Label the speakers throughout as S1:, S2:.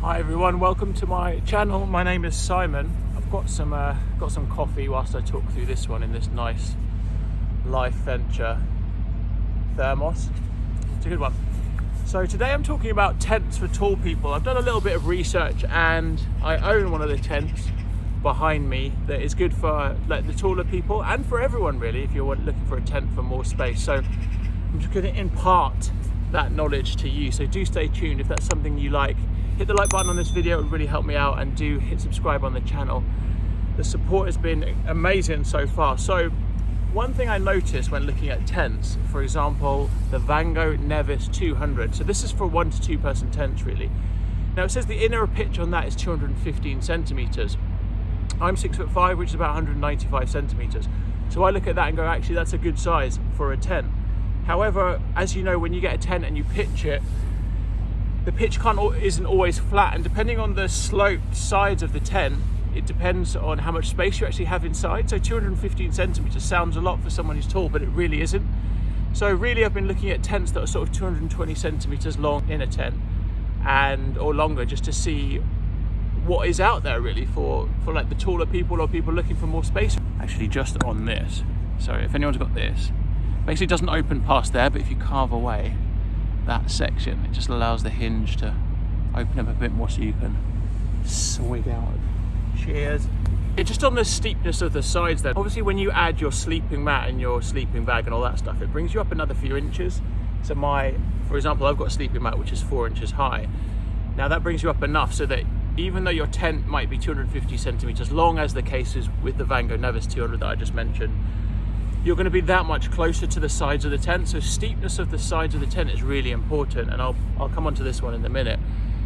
S1: Hi everyone, welcome to my channel. My name is Simon. I've got some coffee whilst I talk through this one in this nice Life Venture thermos. It's a good one. So today I'm talking about tents for tall people. I've done a little bit of research and I own one of the tents behind me that is good for like the taller people and for everyone really if you're looking for a tent for more space. So I'm just going to impart that knowledge to you, so do stay tuned. If that's something you like, hit the like button on this video, it would really help me out, and do hit subscribe on the channel. The support has been amazing so far. So one thing I noticed when looking at tents, for example the Gogh Nevis 200, so this is for 1 to 2 person tents really. Now it says the inner pitch on that is 215 centimeters. I'm 6'5", which is about 195 centimeters, so I look at that and go, actually that's a good size for a tent. However, as you know, when you get a tent and you pitch it, the pitch isn't always flat, and depending on the sloped sides of the tent, it depends on how much space you actually have inside. So 215 centimeters sounds a lot for someone who's tall, but it really isn't. So really I've been looking at tents that are sort of 220 centimeters long in a tent or longer, just to see what is out there really for like the taller people or people looking for more space. Actually, just on this, so if anyone's got this, basically doesn't open past there, but if you carve away that section, it just allows the hinge to open up a bit more so you can swig out. Cheers. It's just on the steepness of the sides there. Obviously when you add your sleeping mat and your sleeping bag and all that stuff, it brings you up another few inches. So for example, I've got a sleeping mat which is 4 inches high. Now that brings you up enough so that even though your tent might be 250 centimeters long, as the case is with the Gogh Nevis 200 that I just mentioned, you're going to be that much closer to the sides of the tent. So steepness of the sides of the tent is really important, and I'll come on to this one in a minute.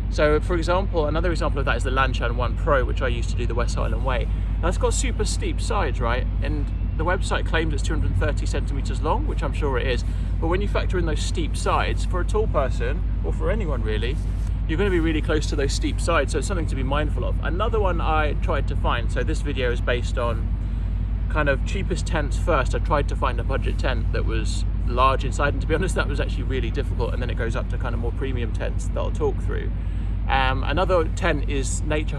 S1: So for example, another example of that is the Lanshan 1 Pro, which I used to do the West Island Way. Now it's got super steep sides, right? And the website claims it's 230 centimeters long, which I'm sure it is. But when you factor in those steep sides, for a tall person, or for anyone really, you're going to be really close to those steep sides. So it's something to be mindful of. Another one I tried to find, so this video is based on kind of cheapest tents first. I tried to find a budget tent that was large inside, and to be honest that was actually really difficult, and then it goes up to kind of more premium tents that I'll talk through. Another tent is the Nature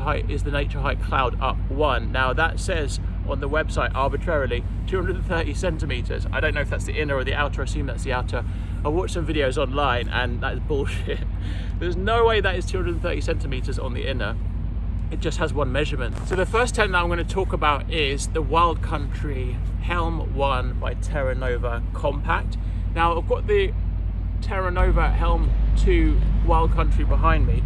S1: Hike Cloud Up 1. Now that says on the website arbitrarily 230 centimeters. I don't know if that's the inner or the outer. I assume that's the outer. I watched some videos online and that is bullshit. There's no way that is 230 centimeters on the inner. It just has one measurement. So the first tent that I'm going to talk about is the Wild Country Helm 1 by Terra Nova Compact. Now I've got the Terra Nova Helm 2 Wild Country behind me.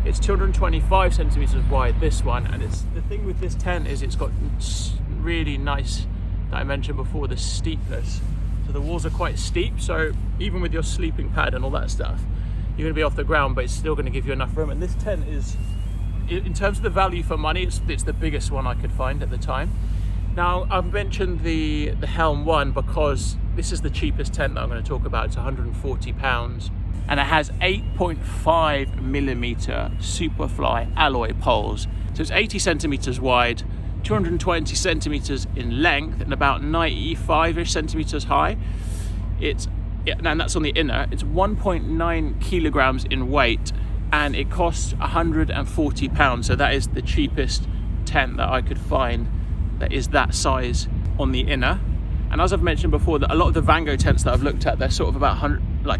S1: It's 225 centimeters wide, this one, and the thing with this tent is it's got really nice, that I mentioned before, the steepness. So the walls are quite steep, so even with your sleeping pad and all that stuff, you're going to be off the ground, but it's still going to give you enough room. And this tent is, in terms of the value for money, it's the biggest one I could find at the time. Now I've mentioned the Helm 1 because this is the cheapest tent that I'm going to talk about. It's £140, and it has 8.5 millimeter Superfly alloy poles. So it's 80 centimeters wide, 220 centimeters in length, and about 95-ish centimeters high. And that's on the inner. It's 1.9 kilograms in weight, and it costs £140. So that is the cheapest tent that I could find that is that size on the inner. And as I've mentioned before, that a lot of the Gogh tents that I've looked at, they're sort of about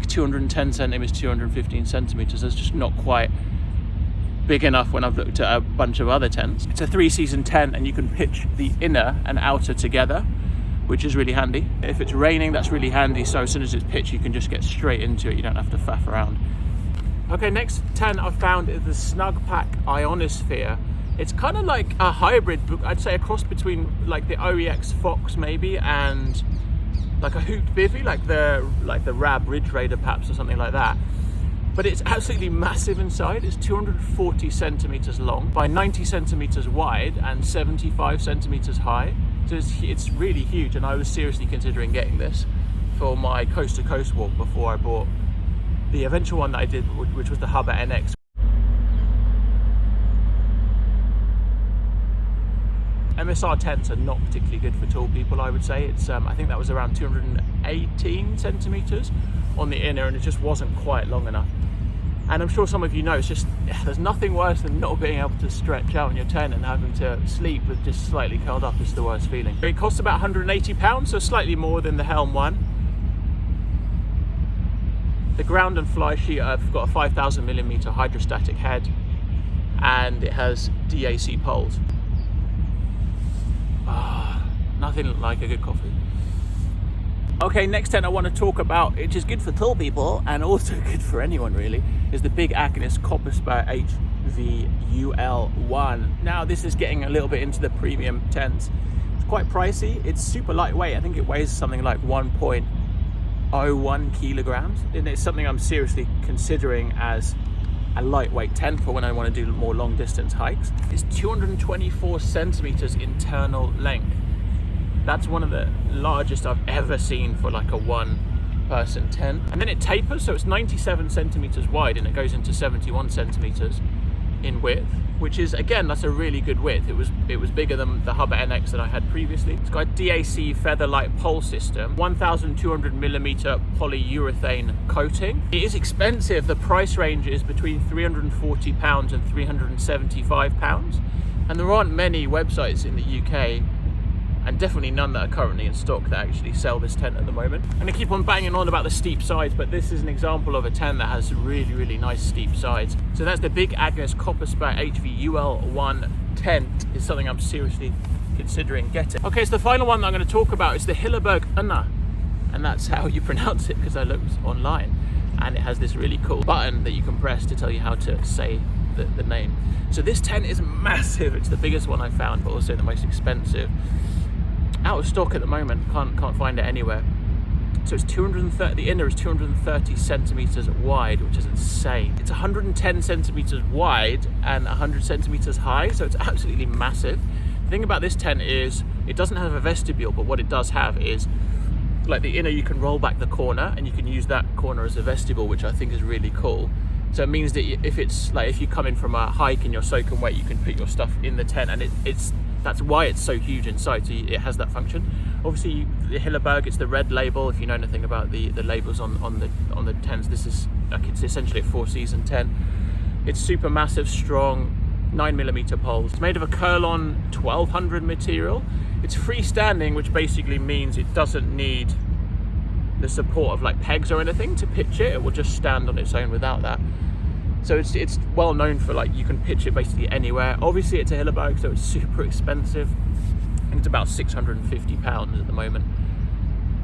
S1: 210 centimeters, 215 centimeters. That's just not quite big enough when I've looked at a bunch of other tents. It's a 3-season tent, and you can pitch the inner and outer together, which is really handy. If it's raining, that's really handy. So as soon as it's pitched, you can just get straight into it. You don't have to faff around. Okay, next tent I've found is the Snug Ionosphere. It's kind of like a hybrid, I'd say a cross between like the OEX Fox maybe and like a Hoot Bivy, like the Rab Ridge Raider perhaps, or something like that. But it's absolutely massive inside. It's 240 centimeters long by 90 centimeters wide and 75 centimeters high. So it's really huge, and I was seriously considering getting this for my coast to coast walk before I bought the eventual one that I did, which was the Hubba NX. MSR tents are not particularly good for tall people, I would say. It's I think that was around 218 centimeters on the inner, and it just wasn't quite long enough. And I'm sure some of you know, it's just, there's nothing worse than not being able to stretch out in your tent and having to sleep with just slightly curled up. Is the worst feeling. It costs about £180, so slightly more than the Helm one. The ground and fly sheet, I've got a 5,000mm hydrostatic head, and it has DAC poles. Nothing like a good coffee. Okay, next tent I want to talk about, which is good for tall people and also good for anyone really, is the big Ionosphere Copper Spur HVUL1. Now this is getting a little bit into the premium tents. It's quite pricey. It's super lightweight. I think it weighs something like 1.01 kilograms, and it's something I'm seriously considering as a lightweight tent for when I want to do more long distance hikes. It's 224 centimeters internal length. That's one of the largest I've ever seen for like a one person tent. And then it tapers, so it's 97 centimeters wide and it goes into 71 centimeters in width, which is, again, that's a really good width. It was bigger than the Hubba NX that I had previously. It's got a DAC Featherlight pole system, 1,200mm polyurethane coating. It is expensive. The price range is between £340 and £375. And there aren't many websites in the UK, and definitely none that are currently in stock, that actually sell this tent at the moment. And I keep on banging on about the steep sides, but this is an example of a tent that has really, really nice steep sides. So that's the big Ionosphere Copper Spur HVUL1 tent. Is something I'm seriously considering getting. Okay, so the final one that I'm going to talk about is the Hilleberg Unna, and that's how you pronounce it because I looked online, and it has this really cool button that you can press to tell you how to say the name. So this tent is massive. It's the biggest one I found, but also the most expensive. Out of stock at the moment, can't find it anywhere. So it's 230, the inner is 230 centimeters wide, which is insane. It's 110 centimeters wide and 100 centimeters high, so it's absolutely massive. The thing about this tent is it doesn't have a vestibule, but what it does have is, like the inner, you can roll back the corner and you can use that corner as a vestibule, which I think is really cool. So it means that if it's like, if you come in from a hike and you're soaking wet, you can put your stuff in the tent, and that's why it's so huge inside. So it has that function. Obviously, the Hilleberg, it's the red label. If you know anything about the labels on the tents, this is like, it's essentially a 4-season tent. It's super massive, strong, 9mm poles. It's made of a Curlon 1200 material. It's freestanding, which basically means it doesn't need the support of like pegs or anything to pitch it. It will just stand on its own without that. So it's well known for, like, you can pitch it basically anywhere. Obviously it's a Hilleberg, so it's super expensive. I think it's about £650 at the moment.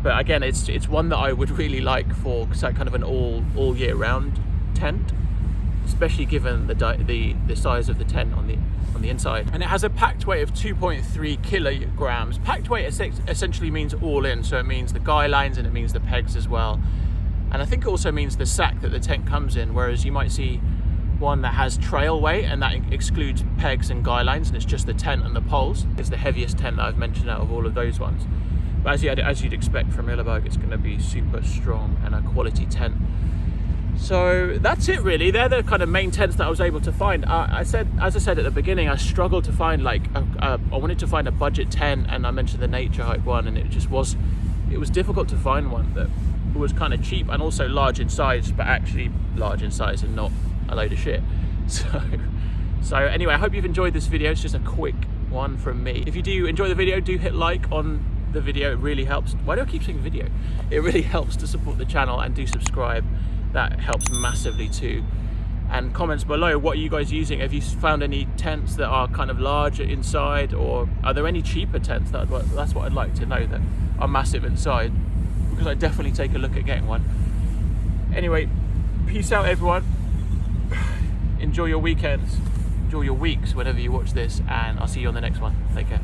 S1: But again, it's one that I would really like for kind of an all year round tent, especially given the size of the tent on the inside. And it has a packed weight of 2.3 kilograms. Packed weight essentially means all in, so it means the guy lines and it means the pegs as well. And I think it also means the sack that the tent comes in, whereas you might see one that has trail weight and that excludes pegs and guy lines, and it's just the tent and the poles. It's the heaviest tent that I've mentioned out of all of those ones. But as you'd expect from Hilleberg, it's going to be super strong and a quality tent. So that's it really. They're the kind of main tents that I was able to find. As I said at the beginning, I struggled to find I wanted to find a budget tent, and I mentioned the nature hike one, and it was difficult to find one that was kind of cheap and also large in size, but actually large in size and not a load of shit. So anyway, I hope you've enjoyed this video. It's just a quick one from me. If you do enjoy the video, do hit like on the video. It really helps. Why do I keep saying video? It really helps to support the channel, and do subscribe. That helps massively too. And comments below, what are you guys using? Have you found any tents that are kind of larger inside, or are there any cheaper tents? That's what I'd like to know, that are massive inside, because I definitely take a look at getting one. Anyway, peace out everyone. Enjoy your weekends, enjoy your weeks whenever you watch this, and I'll see you on the next one. Take care.